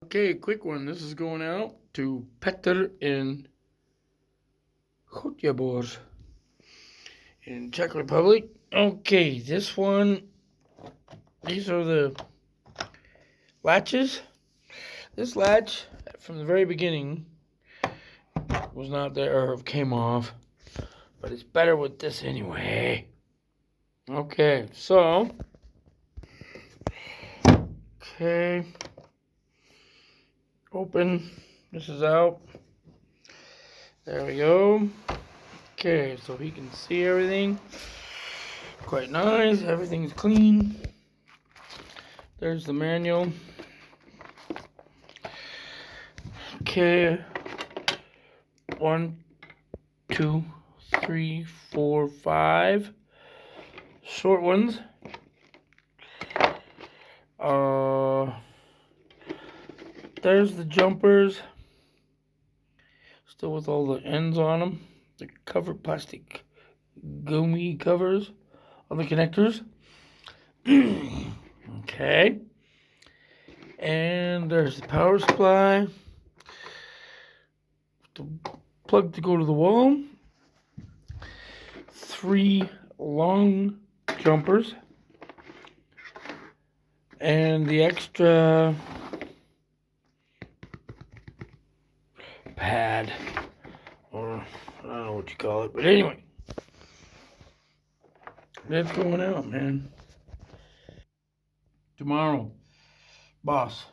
Okay, quick one. This is going out to Petr in Pedal in Czech Republic. Okay, this one, these are the latches. This latch, from the very beginning, was not there or came off, but it's better with this anyway. Okay, so, open, this is out. There we go. Okay, so he can see everything. Quite nice, everything's clean. There's the manual. Okay, 1, 2, 3, 4, 5 short ones. There's the jumpers, still with all the ends on them. The cover plastic gummy covers on the connectors. Okay, and there's the power supply. The plug to go to the wall. 3 long jumpers. And the extra pad, or I don't know what you call it, but anyway, that's going out, man. Tomorrow, boss,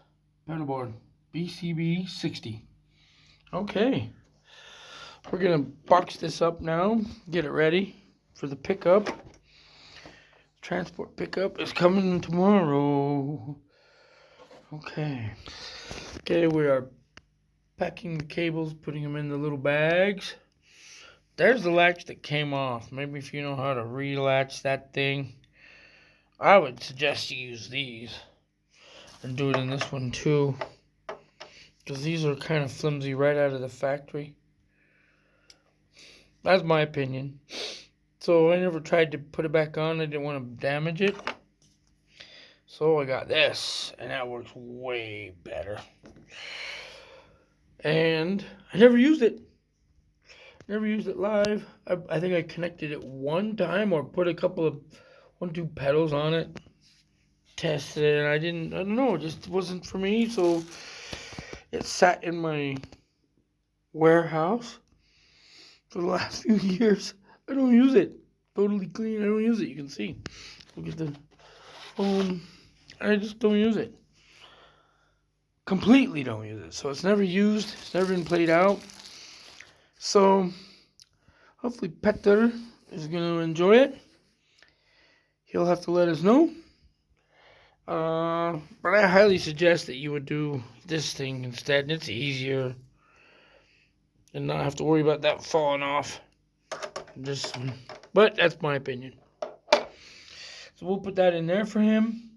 pedal board BCB-60. Okay, we're gonna box this up now, get it ready for the pickup. Transport pickup is coming tomorrow. Okay, we are packing the cables, putting them in the little bags. There's the latch that came off. Maybe if you know how to relatch that thing, I would suggest you use these and do it in this one too, because these are kind of flimsy right out of the factory. That's my opinion. So I never tried to put it back on. I didn't want to damage it. So I got this, and that works way better. And I never used it. Never used it live. I think I connected it one time or put a couple of 1-2 pedals on it. Tested it, and I don't know, it just wasn't for me. So it sat in my warehouse for the last few years. I don't use it. Totally clean. I don't use it. You can see. Look at the phone. I just don't use it. Completely don't use it. So it's never used. It's never been played out. So hopefully Petr is going to enjoy it. He'll have to let us know. But I highly suggest that you would do this thing instead. And it's easier. And not have to worry about that falling off. But that's my opinion. So we'll put that in there for him.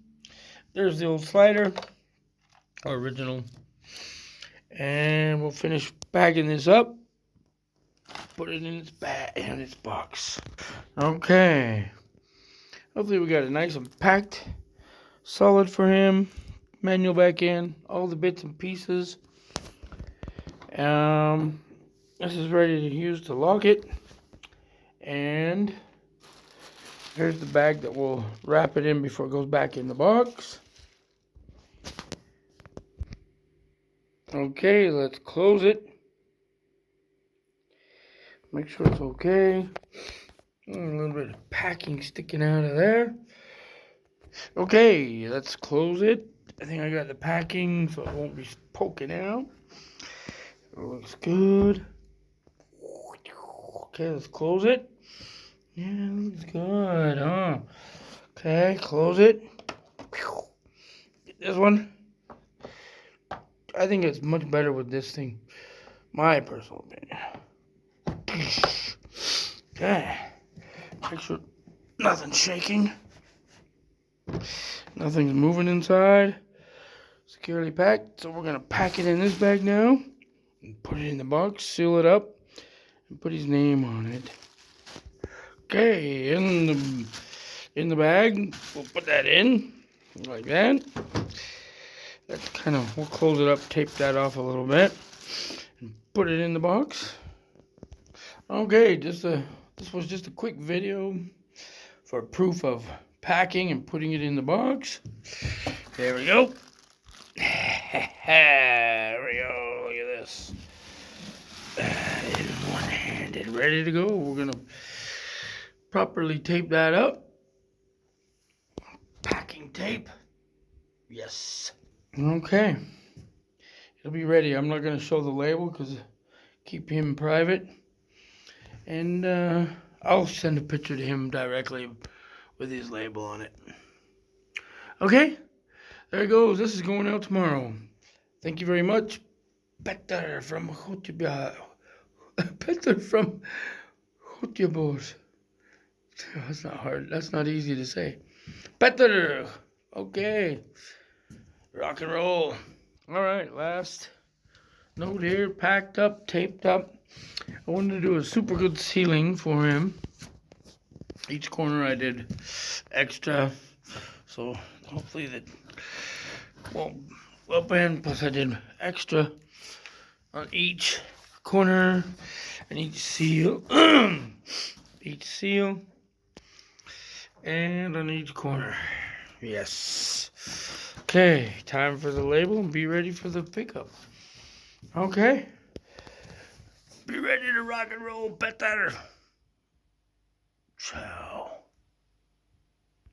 There's the old slider. Original. And we'll finish bagging this up. Put it in its bag and its box. Okay. Hopefully we got it nice and packed. Solid for him. Manual back in. All the bits and pieces. This is ready to use to lock it. And here's the bag that will wrap it in before it goes back in the box. Okay, let's close it. Make sure it's okay. A little bit of packing sticking out of there. Okay, let's close it. I think I got the packing so it won't be poking out. It looks good. Okay, let's close it. Yeah, it looks good, huh? Okay, close it. This one. I think it's much better with this thing. My personal opinion. Okay. Make sure nothing's shaking. Nothing's moving inside. Securely packed. So we're going to pack it in this bag now. And put it in the box. Seal it up. And put his name on it. Okay. In the bag. We'll put that in. Like that. we'll close it up, tape that off a little bit, and put it in the box. Okay, this was just a quick video for proof of packing and putting it in the box. There we go. There we go. Look at this. It is one-handed, ready to go. We're gonna properly tape that up. Packing tape. Yes. Okay. It'll be ready. I'm not gonna show the label because keep him private. And I'll send a picture to him directly with his label on it. Okay, there it goes. This is going out tomorrow. Thank you very much. Peter from Pedal from Pedal. That's not hard. That's not easy to say. Peter. Okay. Rock and roll. All right, last note here. Packed up, taped up. I wanted to do a super good sealing for him. Each corner I did extra, so hopefully that won't upend. Plus I did extra on each corner and each seal, each seal, and on each corner. Yes. Okay, time for the label and be ready for the pickup. Okay. Be ready to rock and roll, Peter. Ciao.